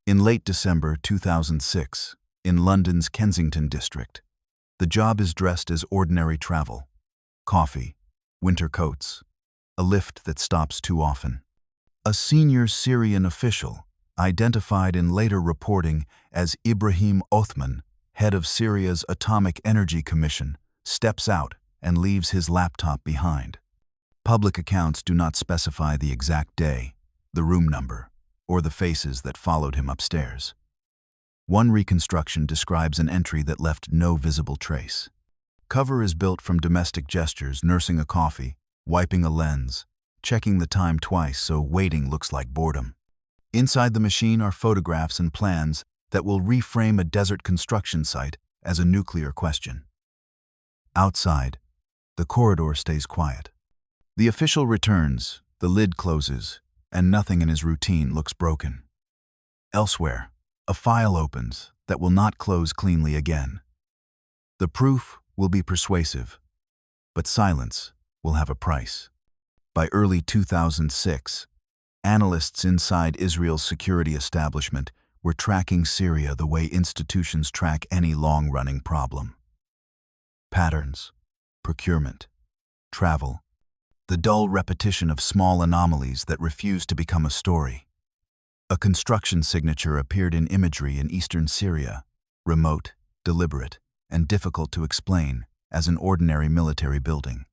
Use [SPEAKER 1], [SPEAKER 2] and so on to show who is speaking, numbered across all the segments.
[SPEAKER 1] In late December 2006, in London's Kensington district, the job is dressed as ordinary travel. Coffee, winter coats, a lift that stops too often. A senior Syrian official, identified in later reporting as Ibrahim Othman, head of Syria's Atomic Energy Commission, steps out and leaves his laptop behind. Public accounts do not specify the exact day, the room number, or the faces that followed him upstairs. One reconstruction describes an entry that left no visible trace. Cover is built from domestic gestures, nursing a coffee, wiping a lens, checking the time twice so waiting looks like boredom. Inside the machine are photographs and plans that will reframe a desert construction site as a nuclear question. Outside, the corridor stays quiet. The official returns, the lid closes, and nothing in his routine looks broken. Elsewhere, a file opens that will not close cleanly again. The proof will be persuasive, but silence will have a price. By early 2006, analysts inside Israel's security establishment were tracking Syria the way institutions track any long-running problem. Patterns, procurement, travel, the dull repetition of small anomalies that refuse to become a story. A construction signature appeared in imagery in eastern Syria, remote, deliberate, and difficult to explain as an ordinary military building.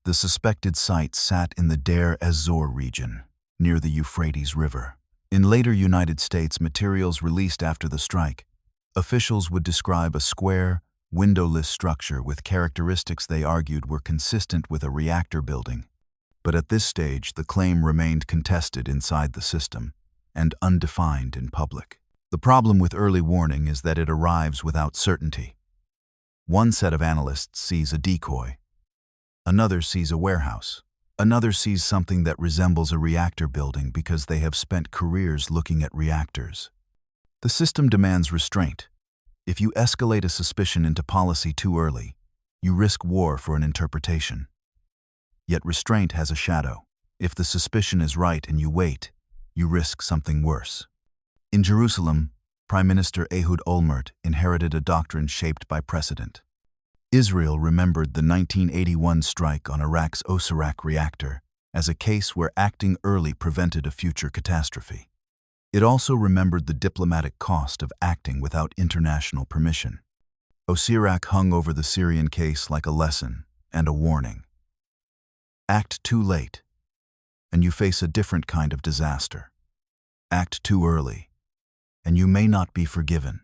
[SPEAKER 1] The suspected site sat in the Deir ez-Zor region, near the Euphrates River. In later United States materials released after the strike, officials would describe a square, windowless structure with characteristics they argued were consistent with a reactor building. But at this stage, the claim remained contested inside the system and undefined in public. The problem with early warning is that it arrives without certainty. One set of analysts sees a decoy. Another sees a warehouse. Another sees something that resembles a reactor building because they have spent careers looking at reactors. The system demands restraint. If you escalate a suspicion into policy too early, you risk war for an interpretation. Yet restraint has a shadow. If the suspicion is right and you wait, you risk something worse. In Jerusalem, Prime Minister Ehud Olmert inherited a doctrine shaped by precedent. Israel remembered the 1981 strike on Iraq's Osirak reactor as a case where acting early prevented a future catastrophe. It also remembered the diplomatic cost of acting without international permission. Osirak hung over the Syrian case like a lesson and a warning. Act too late, and you face a different kind of disaster. Act too early, and you may not be forgiven.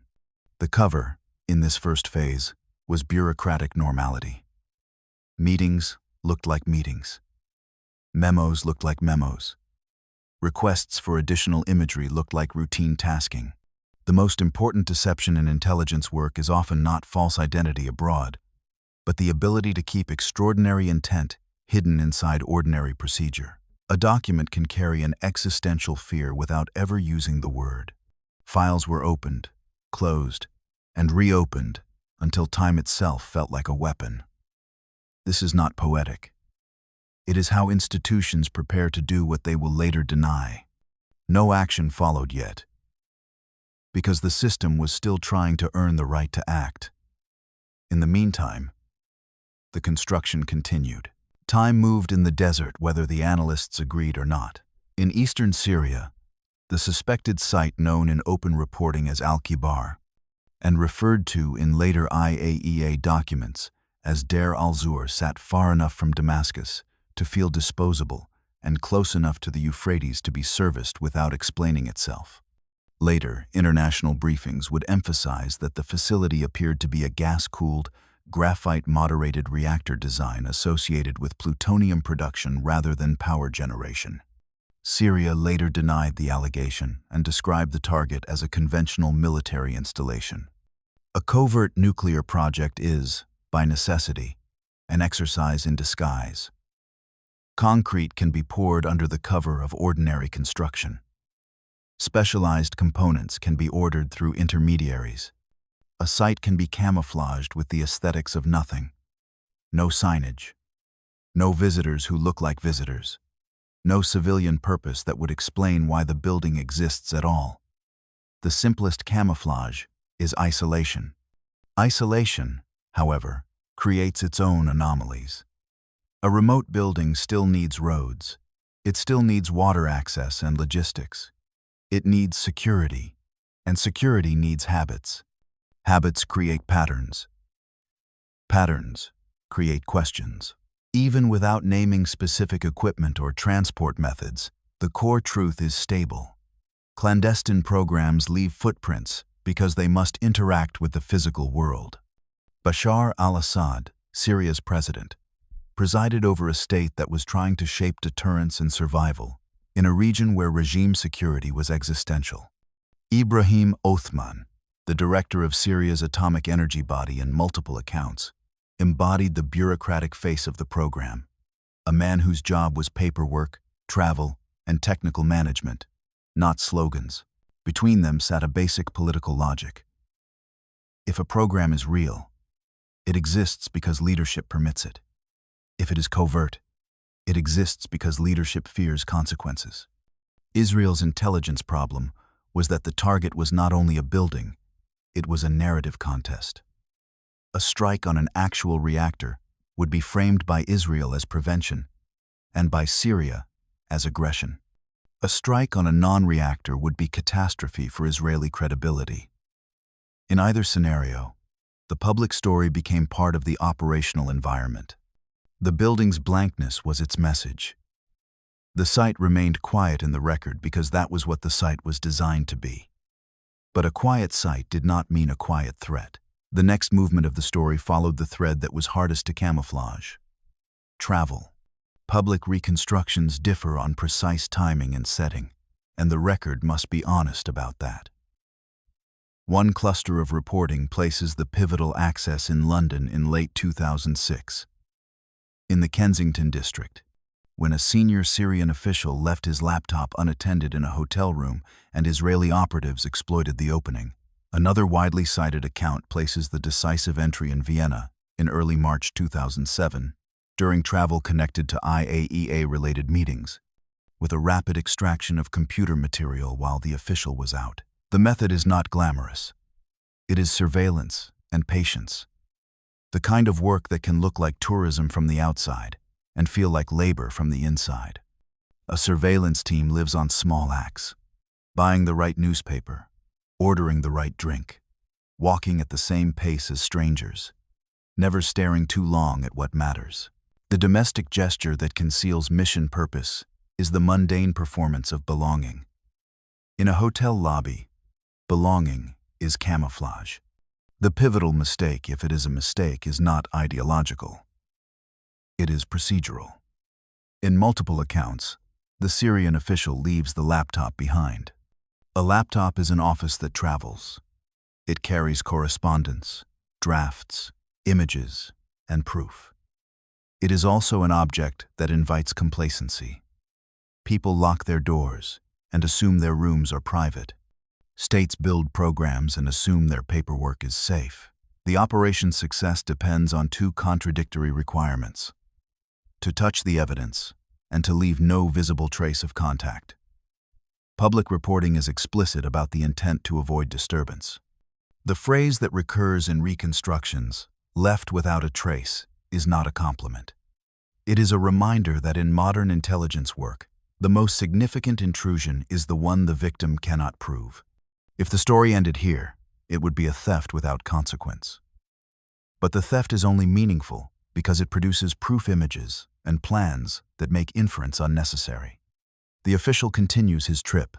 [SPEAKER 1] The cover, in this first phase, was bureaucratic normality. Meetings looked like meetings. Memos looked like memos. Requests for additional imagery looked like routine tasking. The most important deception in intelligence work is often not false identity abroad, but the ability to keep extraordinary intent hidden inside ordinary procedure. A document can carry an existential fear without ever using the word. Files were opened, closed, and reopened until time itself felt like a weapon. This is not poetic. It is how institutions prepare to do what they will later deny. No action followed yet, because the system was still trying to earn the right to act. In the meantime, the construction continued. Time moved in the desert whether the analysts agreed or not. In eastern Syria, the suspected site known in open reporting as Al-Kibar, and referred to in later IAEA documents as Deir al-Zur, sat far enough from Damascus to feel disposable and close enough to the Euphrates to be serviced without explaining itself. Later, international briefings would emphasize that the facility appeared to be a gas-cooled, graphite-moderated reactor design associated with plutonium production rather than power generation. Syria later denied the allegation and described the target as a conventional military installation. A covert nuclear project is, by necessity, an exercise in disguise. Concrete can be poured under the cover of ordinary construction. Specialized components can be ordered through intermediaries. A site can be camouflaged with the aesthetics of nothing. No signage. No visitors who look like visitors. No civilian purpose that would explain why the building exists at all. The simplest camouflage is isolation. Isolation, however, creates its own anomalies. A remote building still needs roads. It still needs water access and logistics. It needs security, and security needs habits. Habits create patterns. Patterns create questions. Even without naming specific equipment or transport methods, the core truth is stable. Clandestine programs leave footprints because they must interact with the physical world. Bashar al-Assad, Syria's president, presided over a state that was trying to shape deterrence and survival in a region where regime security was existential. Ibrahim Othman, the director of Syria's atomic energy body in multiple accounts, embodied the bureaucratic face of the program, a man whose job was paperwork, travel, and technical management, not slogans. Between them sat a basic political logic. If a program is real, it exists because leadership permits it. If it is covert, it exists because leadership fears consequences. Israel's intelligence problem was that the target was not only a building, it was a narrative contest. A strike on an actual reactor would be framed by Israel as prevention and by Syria as aggression. A strike on a non-reactor would be catastrophe for Israeli credibility. In either scenario, the public story became part of the operational environment. The building's blankness was its message. The site remained quiet in the record because that was what the site was designed to be. But a quiet site did not mean a quiet threat. The next movement of the story followed the thread that was hardest to camouflage. Travel. Public reconstructions differ on precise timing and setting, and the record must be honest about that. One cluster of reporting places the pivotal access in London in late 2006. In the Kensington district, when a senior Syrian official left his laptop unattended in a hotel room and Israeli operatives exploited the opening. Another widely cited account places the decisive entry in Vienna in early March 2007, during travel connected to IAEA-related meetings, with a rapid extraction of computer material while the official was out. The method is not glamorous. It is surveillance and patience. The kind of work that can look like tourism from the outside and feel like labor from the inside. A surveillance team lives on small acts, buying the right newspaper, ordering the right drink, walking at the same pace as strangers, never staring too long at what matters. The domestic gesture that conceals mission purpose is the mundane performance of belonging. In a hotel lobby, belonging is camouflage. The pivotal mistake, if it is a mistake, is not ideological. It is procedural. In multiple accounts, the Syrian official leaves the laptop behind. A laptop is an office that travels. It carries correspondence, drafts, images, and proof. It is also an object that invites complacency. People lock their doors and assume their rooms are private. States build programs and assume their paperwork is safe. The operation's success depends on two contradictory requirements: to touch the evidence and to leave no visible trace of contact. Public reporting is explicit about the intent to avoid disturbance. The phrase that recurs in reconstructions, "left without a trace," is not a compliment. It is a reminder that in modern intelligence work, the most significant intrusion is the one the victim cannot prove. If the story ended here, it would be a theft without consequence. But the theft is only meaningful because it produces proof images and plans that make inference unnecessary. The official continues his trip.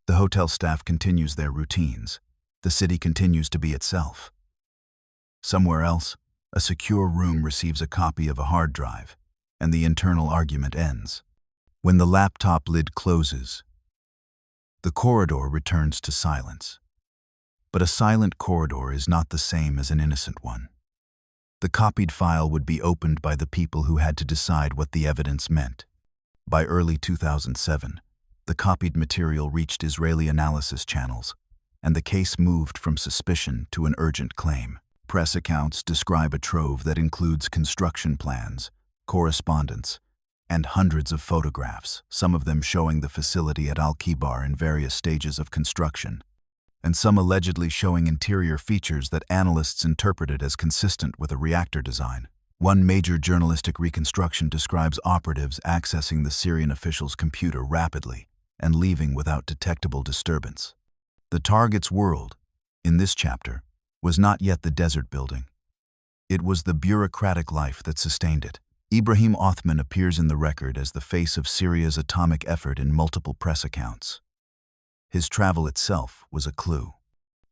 [SPEAKER 1] The hotel staff continues their routines. The city continues to be itself. Somewhere else, a secure room receives a copy of a hard drive, and the internal argument ends. When the laptop lid closes, the corridor returns to silence. But a silent corridor is not the same as an innocent one. The copied file would be opened by the people who had to decide what the evidence meant. By early 2007, the copied material reached Israeli analysis channels, and the case moved from suspicion to an urgent claim. Press accounts describe a trove that includes construction plans, correspondence, and hundreds of photographs, some of them showing the facility at Al-Kibar in various stages of construction. and some allegedly showing interior features that analysts interpreted as consistent with a reactor design. One major journalistic reconstruction describes operatives accessing the Syrian official's computer rapidly and leaving without detectable disturbance. The target's world, in this chapter, was not yet the desert building. It was the bureaucratic life that sustained it. Ibrahim Othman appears in the record as the face of Syria's atomic effort in multiple press accounts. His travel itself was a clue.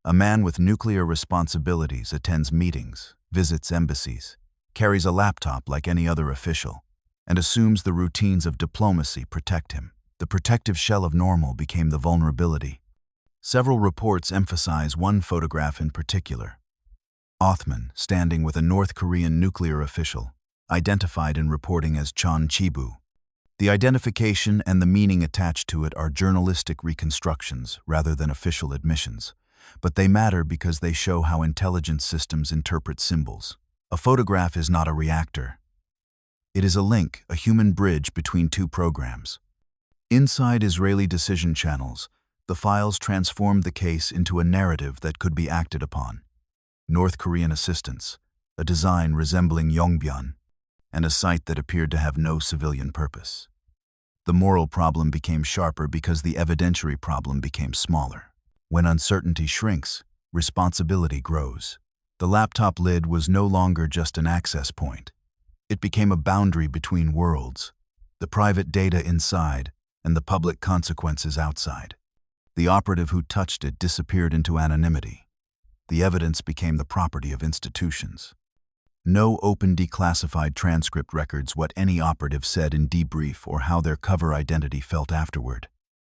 [SPEAKER 1] A man with nuclear responsibilities attends meetings, visits embassies, carries a laptop like any other official, and assumes the routines of diplomacy protect him. The protective shell of normal became the vulnerability. Several reports emphasize one photograph in particular. Othman standing with a North Korean nuclear official, identified in reporting as Chon Chibu. The identification and the meaning attached to it are journalistic reconstructions rather than official admissions, but they matter because they show how intelligence systems interpret symbols. A photograph is not a reactor. It is a link, a human bridge between two programs. Inside Israeli decision channels, the files transformed the case into a narrative that could be acted upon. North Korean assistance, a design resembling Yongbyon, and a site that appeared to have no civilian purpose. The moral problem became sharper because the evidentiary problem became smaller. When uncertainty shrinks, responsibility grows. The laptop lid was no longer just an access point. It became a boundary between worlds, the private data inside and the public consequences outside. The operative who touched it disappeared into anonymity. The evidence became the property of institutions. No open declassified transcript records what any operative said in debrief or how their cover identity felt afterward.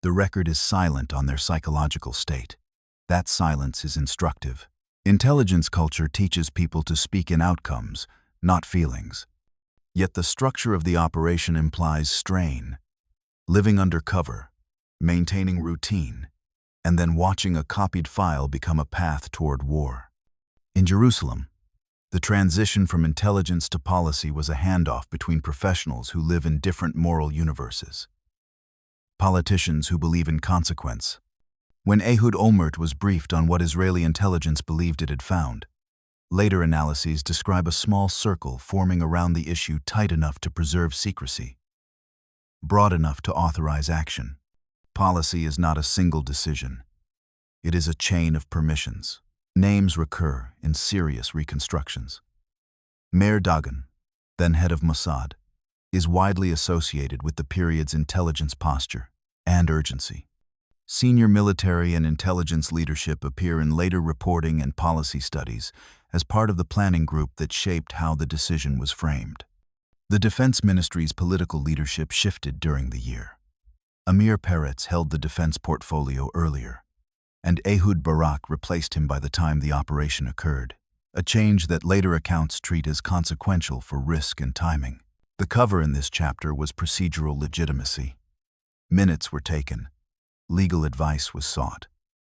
[SPEAKER 1] The record is silent on their psychological state. That silence is instructive. Intelligence culture teaches people to speak in outcomes, not feelings. Yet the structure of the operation implies strain, living under cover, maintaining routine, and then watching a copied file become a path toward war. In Jerusalem, the transition from intelligence to policy was a handoff between professionals who live in different moral universes. Politicians who believe in consequence. When Ehud Olmert was briefed on what Israeli intelligence believed it had found, later analyses describe a small circle forming around the issue tight enough to preserve secrecy, broad enough to authorize action. Policy is not a single decision. It is a chain of permissions. Names recur in serious reconstructions. Meir Dagan, then head of Mossad, is widely associated with the period's intelligence posture and urgency. Senior military and intelligence leadership appear in later reporting and policy studies as part of the planning group that shaped how the decision was framed. The Defense Ministry's political leadership shifted during the year. Amir Peretz held the defense portfolio earlier, and Ehud Barak replaced him by the time the operation occurred, a change that later accounts treat as consequential for risk and timing. The cover in this chapter was procedural legitimacy. Minutes were taken. Legal advice was sought.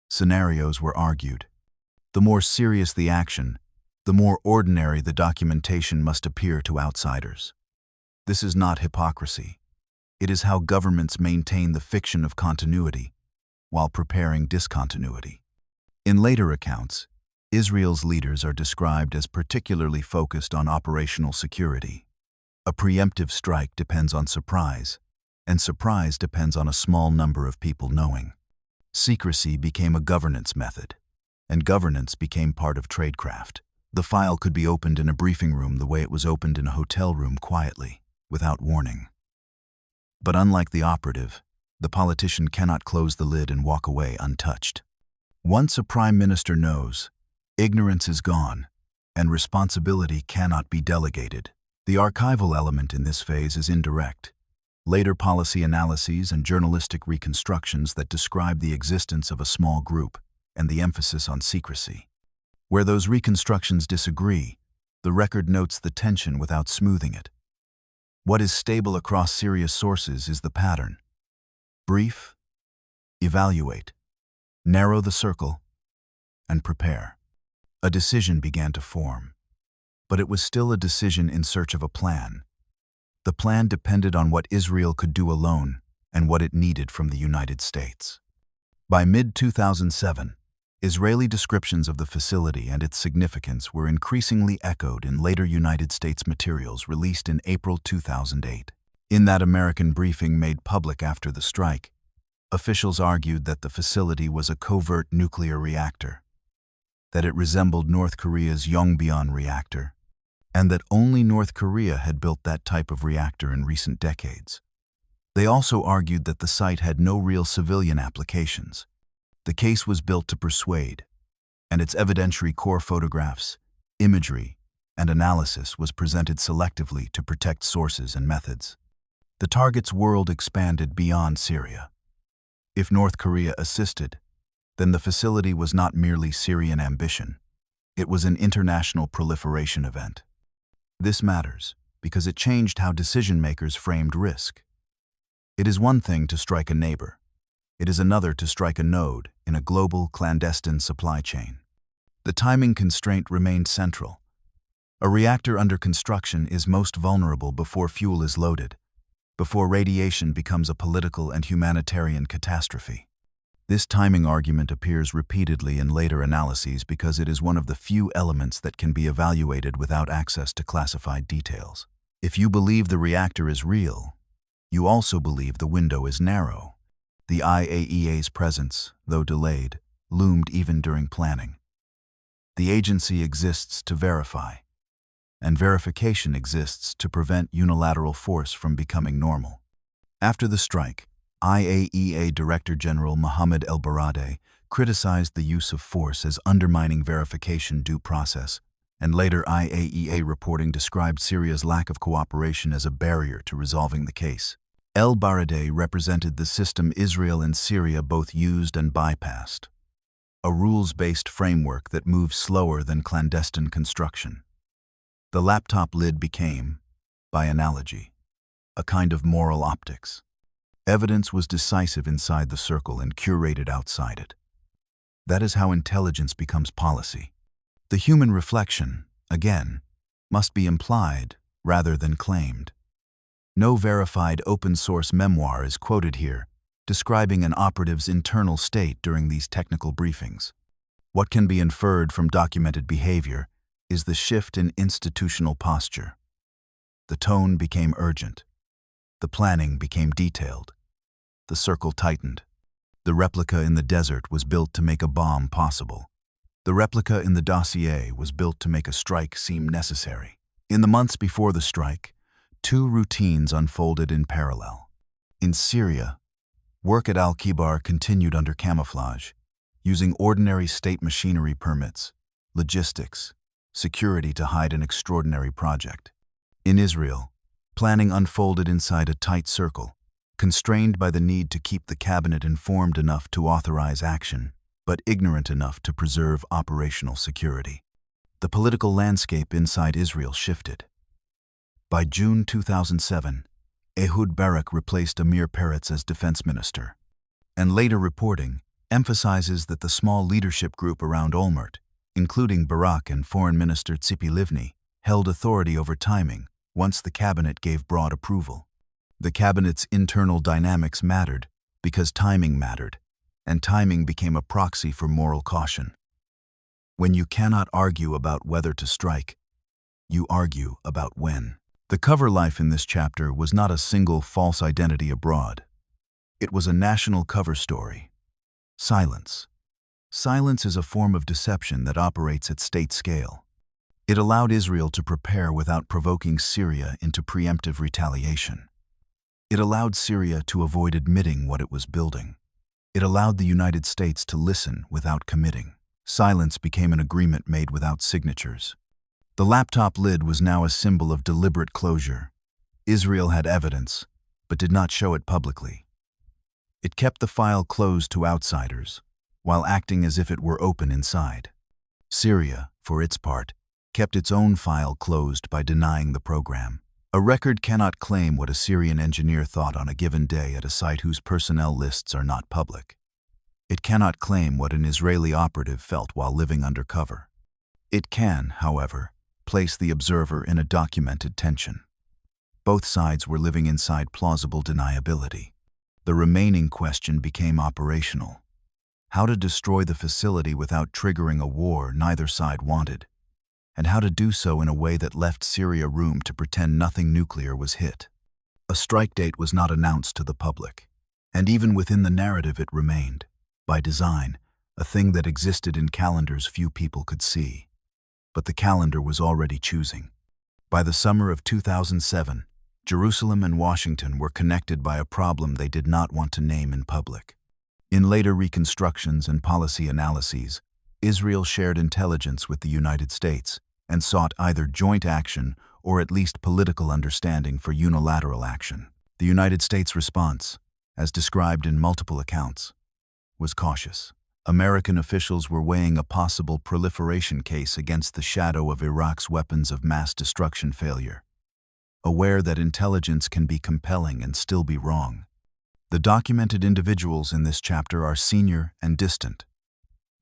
[SPEAKER 1] Scenarios were argued. The more serious the action, the more ordinary the documentation must appear to outsiders. This is not hypocrisy. It is how governments maintain the fiction of continuity while preparing discontinuity. In later accounts, Israel's leaders are described as particularly focused on operational security. A preemptive strike depends on surprise, and surprise depends on a small number of people knowing. Secrecy became a governance method, and governance became part of tradecraft. The file could be opened in a briefing room the way it was opened in a hotel room quietly, without warning. But unlike the operative, the politician cannot close the lid and walk away untouched. Once a prime minister knows, ignorance is gone, and responsibility cannot be delegated. The archival element in this phase is indirect. Later policy analyses and journalistic reconstructions that describe the existence of a small group and the emphasis on secrecy. Where those reconstructions disagree, the record notes the tension without smoothing it. What is stable across Syria's sources is the pattern. Brief, evaluate, narrow the circle, and prepare. A decision began to form, but it was still a decision in search of a plan. The plan depended on what Israel could do alone and what it needed from the United States. By mid-2007, Israeli descriptions of the facility and its significance were increasingly echoed in later United States materials released in April 2008. In that American briefing made public after the strike, officials argued that the facility was a covert nuclear reactor, that it resembled North Korea's Yongbyon reactor, and that only North Korea had built that type of reactor in recent decades. They also argued that the site had no real civilian applications. The case was built to persuade, and its evidentiary core photographs, imagery, and analysis was presented selectively to protect sources and methods. The target's world expanded beyond Syria. If North Korea assisted, then the facility was not merely Syrian ambition. It was an international proliferation event. This matters because it changed how decision-makers framed risk. It is one thing to strike a neighbor. It is another to strike a node in a global, clandestine supply chain. The timing constraint remained central. A reactor under construction is most vulnerable before fuel is loaded, before radiation becomes a political and humanitarian catastrophe. This timing argument appears repeatedly in later analyses because it is one of the few elements that can be evaluated without access to classified details. If you believe the reactor is real, you also believe the window is narrow. The IAEA's presence, though delayed, loomed even during planning. The agency exists to verify, and verification exists to prevent unilateral force from becoming normal. After the strike, IAEA Director General Mohammed El-Baradei criticized the use of force as undermining verification due process, and later IAEA reporting described Syria's lack of cooperation as a barrier to resolving the case. El-Baradei represented the system Israel and Syria both used and bypassed, a rules-based framework that moves slower than clandestine construction. The laptop lid became, by analogy, a kind of moral optics. Evidence was decisive inside the circle and curated outside it. That is how intelligence becomes policy. The human reflection, again, must be implied rather than claimed. No verified open-source memoir is quoted here, describing an operative's internal state during these technical briefings. What can be inferred from documented behavior is the shift in institutional posture. The tone became urgent. The planning became detailed. The circle tightened. The replica in the desert was built to make a bomb possible. The replica in the dossier was built to make a strike seem necessary. In the months before the strike, two routines unfolded in parallel. In Syria, work at Al-Kibar continued under camouflage, using ordinary state machinery permits, logistics, security to hide an extraordinary project. In Israel, planning unfolded inside a tight circle, constrained by the need to keep the cabinet informed enough to authorize action, but ignorant enough to preserve operational security. The political landscape inside Israel shifted. By June 2007, Ehud Barak replaced Amir Peretz as defense minister, and later reporting emphasizes that the small leadership group around Olmert, including Barak and Foreign Minister Tzipi Livni, held authority over timing once the cabinet gave broad approval. The cabinet's internal dynamics mattered because timing mattered, and timing became a proxy for moral caution. When you cannot argue about whether to strike, you argue about when. The cover life in this chapter was not a single false identity abroad. It was a national cover story. Silence. Silence is a form of deception that operates at state scale. It allowed Israel to prepare without provoking Syria into preemptive retaliation. It allowed Syria to avoid admitting what it was building. It allowed the United States to listen without committing. Silence became an agreement made without signatures. The laptop lid was now a symbol of deliberate closure. Israel had evidence, but did not show it publicly. It kept the file closed to outsiders, while acting as if it were open inside. Syria, for its part, kept its own file closed by denying the program. A record cannot claim what a Syrian engineer thought on a given day at a site whose personnel lists are not public. It cannot claim what an Israeli operative felt while living under cover. It can, however, place the observer in a documented tension. Both sides were living inside plausible deniability. The remaining question became operational. how to destroy the facility without triggering a war neither side wanted, and how to do so in a way that left Syria room to pretend nothing nuclear was hit. A strike date was not announced to the public, and even within the narrative it remained, by design, a thing that existed in calendars few people could see. But the calendar was already choosing. By the summer of 2007, Jerusalem and Washington were connected by a problem they did not want to name in public. In later reconstructions and policy analyses, Israel shared intelligence with the United States and sought either joint action or at least political understanding for unilateral action. The United States response, as described in multiple accounts, was cautious. American officials were weighing a possible proliferation case against the shadow of Iraq's weapons of mass destruction failure, aware that intelligence can be compelling and still be wrong. The documented individuals in this chapter are senior and distant.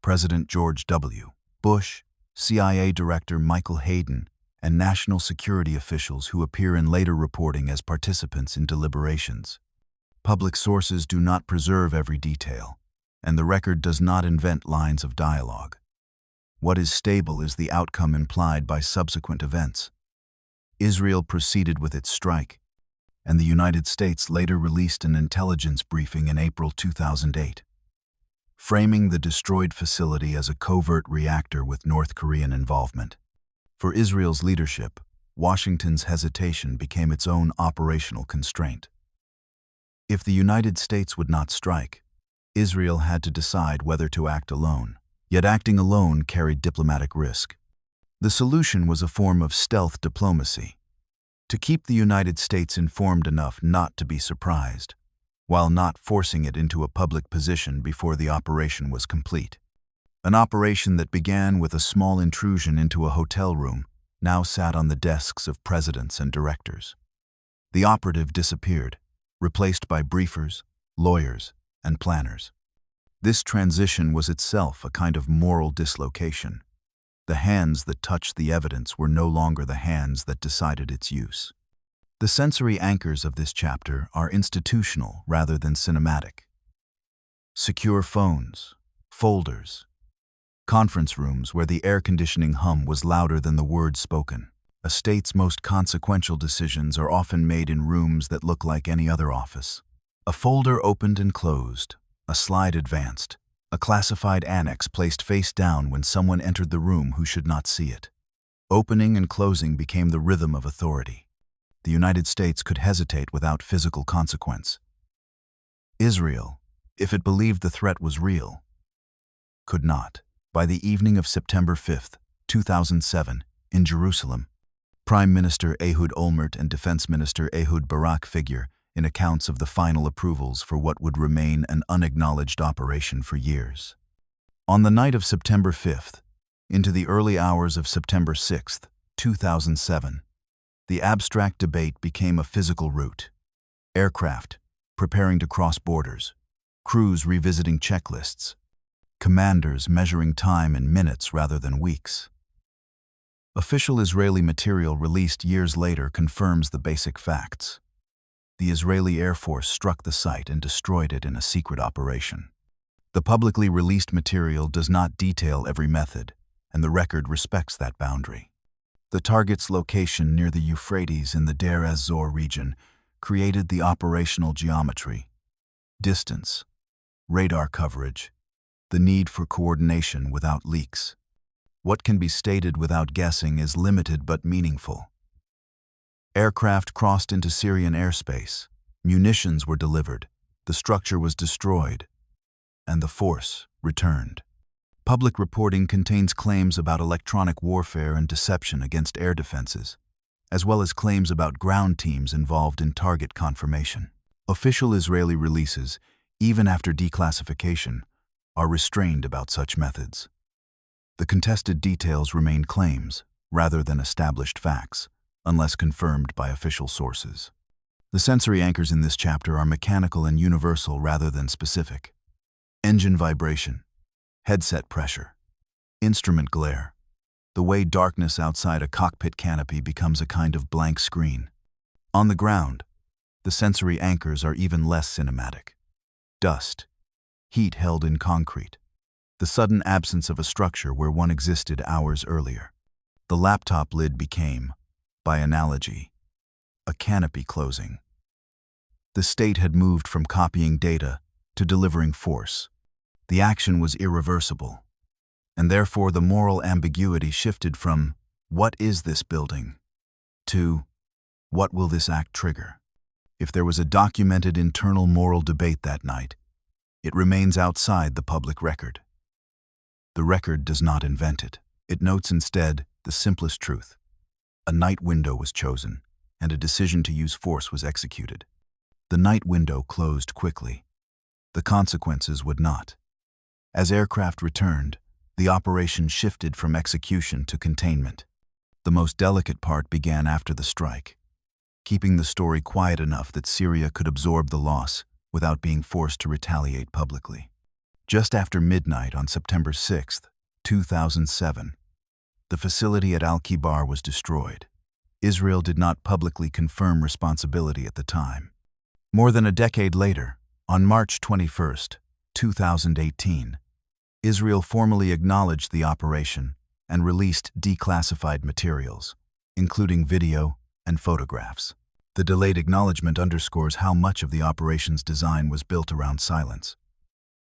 [SPEAKER 1] President George W. Bush, CIA Director Michael Hayden, and national security officials who appear in later reporting as participants in deliberations. Public sources do not preserve every detail, and the record does not invent lines of dialogue. What is stable is the outcome implied by subsequent events. Israel proceeded with its strike, and the United States later released an intelligence briefing in April 2008, framing the destroyed facility as a covert reactor with North Korean involvement. For Israel's leadership, Washington's hesitation became its own operational constraint. If the United States would not strike, Israel had to decide whether to act alone. Yet acting alone carried diplomatic risk. The solution was a form of stealth diplomacy, to keep the United States informed enough not to be surprised, while not forcing it into a public position before the operation was complete. An operation that began with a small intrusion into a hotel room now sat on the desks of presidents and directors. The operative disappeared, replaced by briefers, lawyers, and planners. This transition was itself a kind of moral dislocation. The hands that touched the evidence were no longer the hands that decided its use. The sensory anchors of this chapter are institutional rather than cinematic. Secure phones, folders, conference rooms where the air conditioning hum was louder than the words spoken. A state's most consequential decisions are often made in rooms that look like any other office. A folder opened and closed, a slide advanced, a classified annex placed face down when someone entered the room who should not see it. Opening and closing became the rhythm of authority. The United States could hesitate without physical consequence. Israel, if it believed the threat was real, could not. By the evening of September 5, 2007, in Jerusalem, Prime Minister Ehud Olmert and Defense Minister Ehud Barak figure in accounts of the final approvals for what would remain an unacknowledged operation for years. On the night of September 5th, into the early hours of September 6th, 2007, the abstract debate became a physical route. Aircraft preparing to cross borders, crews revisiting checklists, commanders measuring time in minutes rather than weeks. Official Israeli material released years later confirms the basic facts. The Israeli Air Force struck the site and destroyed it in a secret operation. The publicly released material does not detail every method, and the record respects that boundary. The target's location near the Euphrates in the Deir ez-Zor region created the operational geometry, distance, radar coverage, the need for coordination without leaks. What can be stated without guessing is limited but meaningful. Aircraft crossed into Syrian airspace, munitions were delivered, the structure was destroyed, and the force returned. Public reporting contains claims about electronic warfare and deception against air defenses, as well as claims about ground teams involved in target confirmation. Official Israeli releases, even after declassification, are restrained about such methods. The contested details remain claims, rather than established facts, unless confirmed by official sources. The sensory anchors in this chapter are mechanical and universal rather than specific. Engine vibration, headset pressure, instrument glare, the way darkness outside a cockpit canopy becomes a kind of blank screen. On the ground, the sensory anchors are even less cinematic. Dust, heat held in concrete, the sudden absence of a structure where one existed hours earlier. The laptop lid became, by analogy, a canopy closing. The state had moved from copying data to delivering force. The action was irreversible, and therefore the moral ambiguity shifted from, "What is this building?" to, "What will this act trigger?" If there was a documented internal moral debate that night, it remains outside the public record. The record does not invent it. It notes instead the simplest truth. A night window was chosen, and a decision to use force was executed. The night window closed quickly. The consequences would not. As aircraft returned, the operation shifted from execution to containment. The most delicate part began after the strike, keeping the story quiet enough that Syria could absorb the loss without being forced to retaliate publicly. Just after midnight on September 6, 2007, the facility at Al-Kibar was destroyed. Israel did not publicly confirm responsibility at the time. More than a decade later, on March 21, 2018, Israel formally acknowledged the operation and released declassified materials, including video and photographs. The delayed acknowledgement underscores how much of the operation's design was built around silence.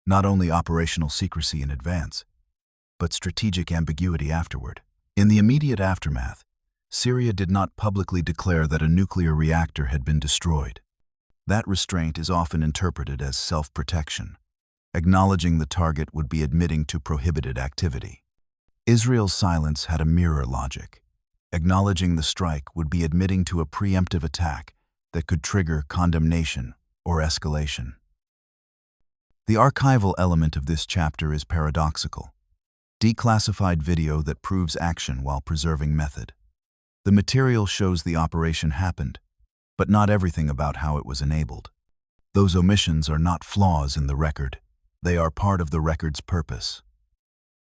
[SPEAKER 1] Not only operational secrecy in advance, but strategic ambiguity afterward. In the immediate aftermath, Syria did not publicly declare that a nuclear reactor had been destroyed. That restraint is often interpreted as self-protection. Acknowledging the target would be admitting to prohibited activity. Israel's silence had a mirror logic. Acknowledging the strike would be admitting to a preemptive attack that could trigger condemnation or escalation. The archival element of this chapter is paradoxical. Declassified video that proves action while preserving method. The material shows the operation happened, but not everything about how it was enabled. Those omissions are not flaws in the record. They are part of the record's purpose.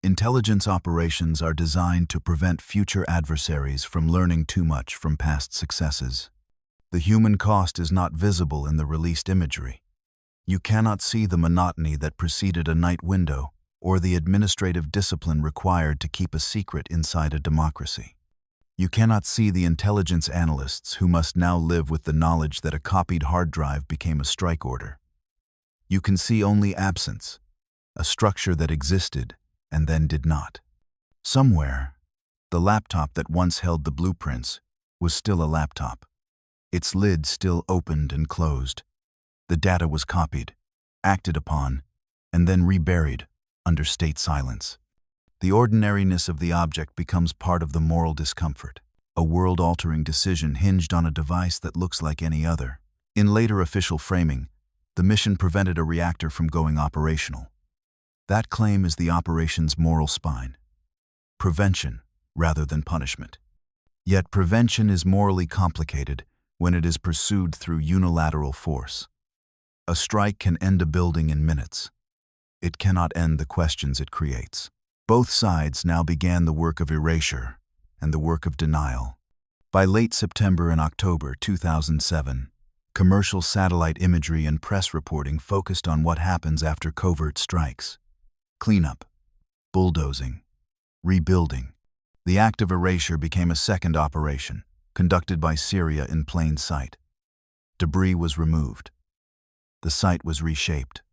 [SPEAKER 1] Intelligence operations are designed to prevent future adversaries from learning too much from past successes. The human cost is not visible in the released imagery. You cannot see the monotony that preceded a night window or the administrative discipline required to keep a secret inside a democracy. You cannot see the intelligence analysts who must now live with the knowledge that a copied hard drive became a strike order. You can see only absence, a structure that existed and then did not. Somewhere, the laptop that once held the blueprints was still a laptop. Its lid still opened and closed. The data was copied, acted upon, and then reburied under state silence. The ordinariness of the object becomes part of the moral discomfort, a world-altering decision hinged on a device that looks like any other. In later official framing, the mission prevented a reactor from going operational. That claim is the operation's moral spine. Prevention rather than punishment. Yet prevention is morally complicated when it is pursued through unilateral force. A strike can end a building in minutes. It cannot end the questions it creates. Both sides now began the work of erasure and the work of denial. By late September and October 2007, commercial satellite imagery and press reporting focused on what happens after covert strikes. Cleanup, bulldozing, rebuilding. The act of erasure became a second operation, conducted by Syria in plain sight. Debris was removed. The site was reshaped.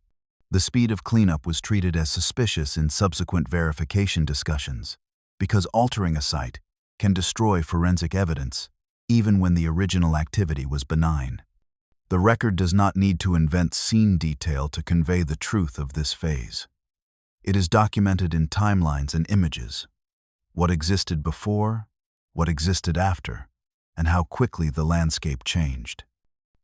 [SPEAKER 1] The speed of cleanup was treated as suspicious in subsequent verification discussions, because altering a site can destroy forensic evidence, even when the original activity was benign. The record does not need to invent scene detail to convey the truth of this phase. It is documented in timelines and images, what existed before, what existed after, and how quickly the landscape changed.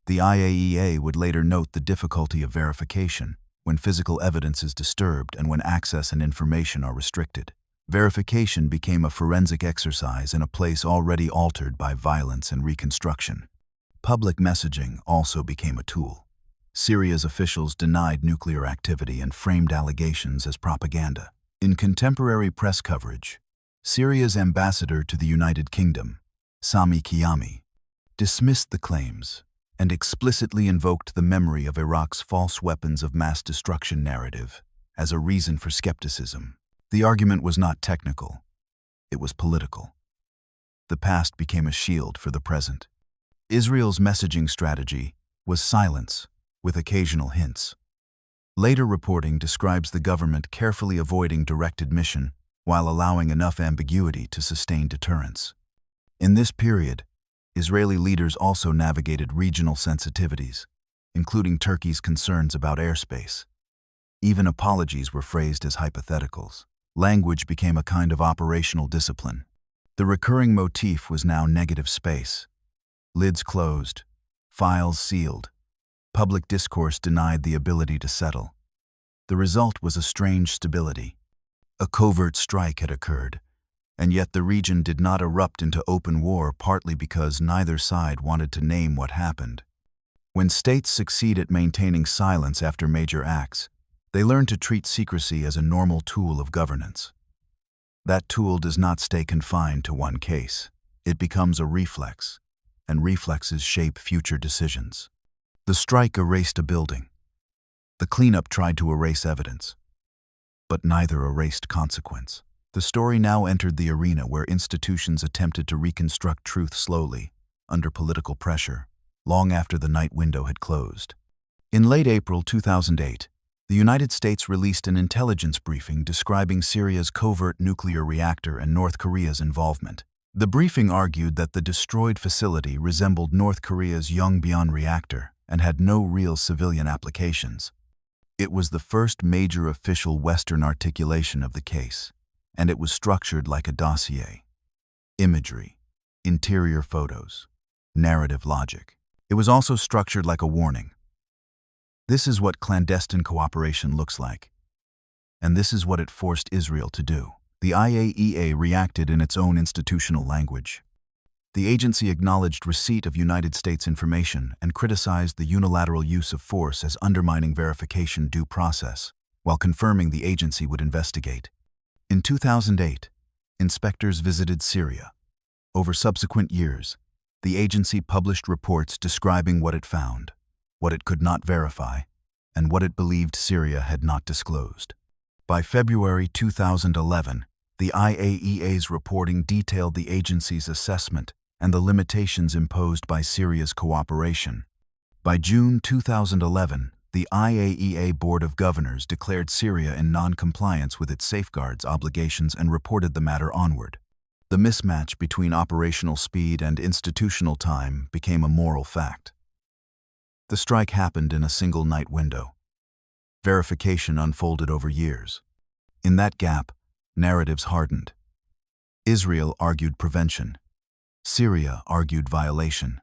[SPEAKER 1] The IAEA would later note the difficulty of verification when physical evidence is disturbed and when access and information are restricted. Verification became a forensic exercise in a place already altered by violence and reconstruction. Public messaging also became a tool. Syria's officials denied nuclear activity and framed allegations as propaganda. In contemporary press coverage, Syria's ambassador to the United Kingdom, Sami Kiyami, dismissed the claims and explicitly invoked the memory of Iraq's false weapons of mass destruction narrative. as a reason for skepticism. The argument was not technical, it was political. The past became a shield for the present. Israel's messaging strategy was silence, with occasional hints. Later reporting describes the government carefully avoiding direct admission while allowing enough ambiguity to sustain deterrence. In this period, Israeli leaders also navigated regional sensitivities, including Turkey's concerns about airspace. Even apologies were phrased as hypotheticals. Language became a kind of operational discipline. The recurring motif was now negative space. Lids closed, files sealed. Public discourse denied the ability to settle. The result was a strange stability. A covert strike had occurred, and yet the region did not erupt into open war, partly because neither side wanted to name what happened. When states succeed at maintaining silence after major acts, they learn to treat secrecy as a normal tool of governance. That tool does not stay confined to one case. It becomes a reflex, and reflexes shape future decisions. The strike erased a building. The cleanup tried to erase evidence, but neither erased consequence. The story now entered the arena where institutions attempted to reconstruct truth slowly, under political pressure, long after the night window had closed. In late April 2008, the United States released an intelligence briefing describing Syria's covert nuclear reactor and North Korea's involvement. The briefing argued that the destroyed facility resembled North Korea's Yongbyon reactor and had no real civilian applications. It was the first major official Western articulation of the case, and it was structured like a dossier. Imagery, interior photos, narrative logic. It was also structured like a warning. This is what clandestine cooperation looks like, and this is what it forced Israel to do. The IAEA reacted in its own institutional language. The agency acknowledged receipt of United States information and criticized the unilateral use of force as undermining verification due process, while confirming the agency would investigate. In 2008, inspectors visited Syria. Over subsequent years, the agency published reports describing what it found, what it could not verify, and what it believed Syria had not disclosed. By February 2011, the IAEA's reporting detailed the agency's assessment and the limitations imposed by Syria's cooperation. By June 2011, the IAEA Board of Governors declared Syria in non-compliance with its safeguards obligations and reported the matter onward. The mismatch between operational speed and institutional time became a moral fact. The strike happened in a single night window. Verification unfolded over years. In that gap, narratives hardened. Israel argued prevention. Syria argued violation,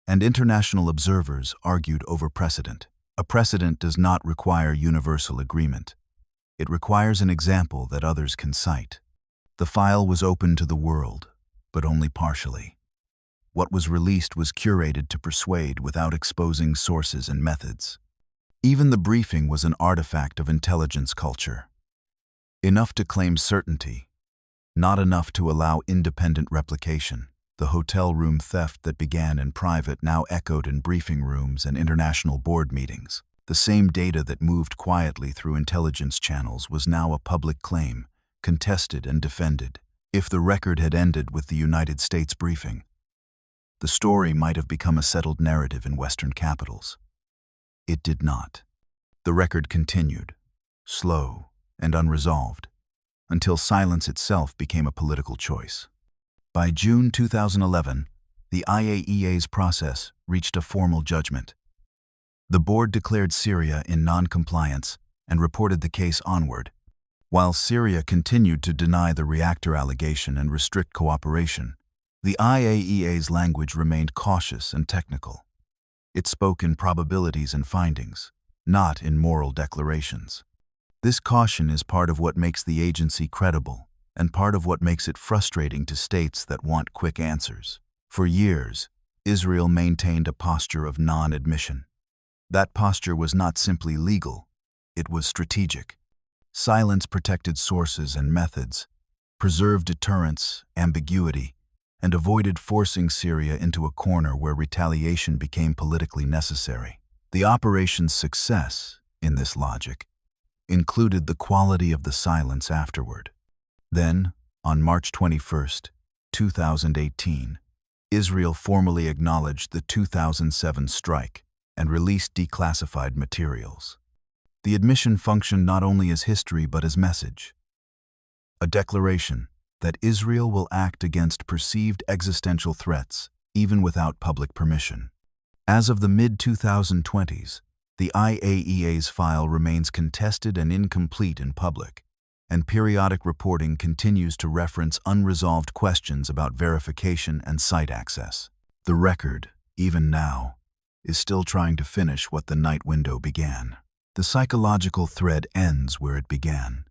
[SPEAKER 1] and international observers argued over precedent. A precedent does not require universal agreement. It requires an example that others can cite. The file was open to the world, but only partially. What was released was curated to persuade without exposing sources and methods. Even the briefing was an artifact of intelligence culture. Enough to claim certainty, not enough to allow independent replication. The hotel room theft that began in private now echoed in briefing rooms and international board meetings. The same data that moved quietly through intelligence channels was now a public claim, contested and defended. If the record had ended with the United States briefing, the story might have become a settled narrative in Western capitals. It did not. The record continued, slow and unresolved, until silence itself became a political choice. By June 2011, the IAEA's process reached a formal judgment. The board declared Syria in non-compliance and reported the case onward. While Syria continued to deny the reactor allegation and restrict cooperation, the IAEA's language remained cautious and technical. It spoke in probabilities and findings, not in moral declarations. This caution is part of what makes the agency credible, and part of what makes it frustrating to states that want quick answers. For years, Israel maintained a posture of non-admission. That posture was not simply legal, it was strategic. Silence protected sources and methods, preserved deterrence, ambiguity, and avoided forcing Syria into a corner where retaliation became politically necessary. The operation's success, in this logic, included the quality of the silence afterward. Then, on March 21, 2018, Israel formally acknowledged the 2007 strike and released declassified materials. The admission functioned not only as history but as message. A declaration that Israel will act against perceived existential threats even without public permission. As of the mid-2020s, the IAEA's file remains contested and incomplete in public, and periodic reporting continues to reference unresolved questions about verification and site access. The record, even now, is still trying to finish what the night window began. The psychological thread ends where it began,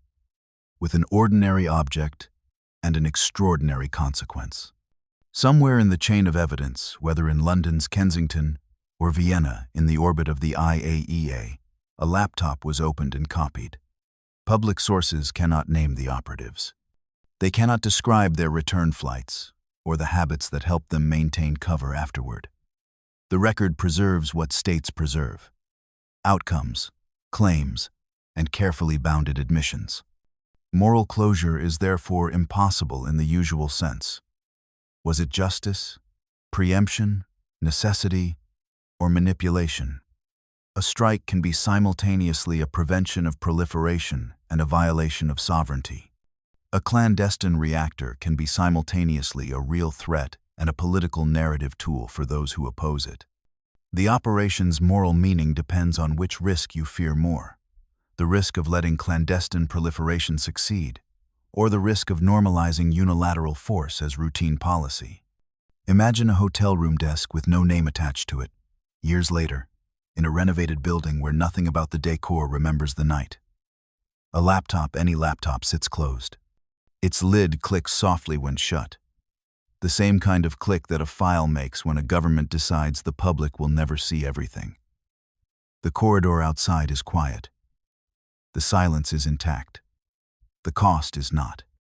[SPEAKER 1] with an ordinary object and an extraordinary consequence. Somewhere in the chain of evidence, whether in London's Kensington or Vienna in the orbit of the IAEA, a laptop was opened and copied. Public sources cannot name the operatives. They cannot describe their return flights or the habits that helped them maintain cover afterward. The record preserves what states preserve: outcomes, claims, and carefully bounded admissions. Moral closure is therefore impossible in the usual sense. Was it justice, preemption, necessity, or manipulation? A strike can be simultaneously a prevention of proliferation and a violation of sovereignty. A clandestine reactor can be simultaneously a real threat and a political narrative tool for those who oppose it. The operation's moral meaning depends on which risk you fear more: the risk of letting clandestine proliferation succeed, or the risk of normalizing unilateral force as routine policy. Imagine a hotel room desk with no name attached to it, years later, in a renovated building where nothing about the decor remembers the night. A laptop, any laptop, sits closed. Its lid clicks softly when shut. The same kind of click that a file makes when a government decides the public will never see everything. The corridor outside is quiet. The silence is intact. The cost is not.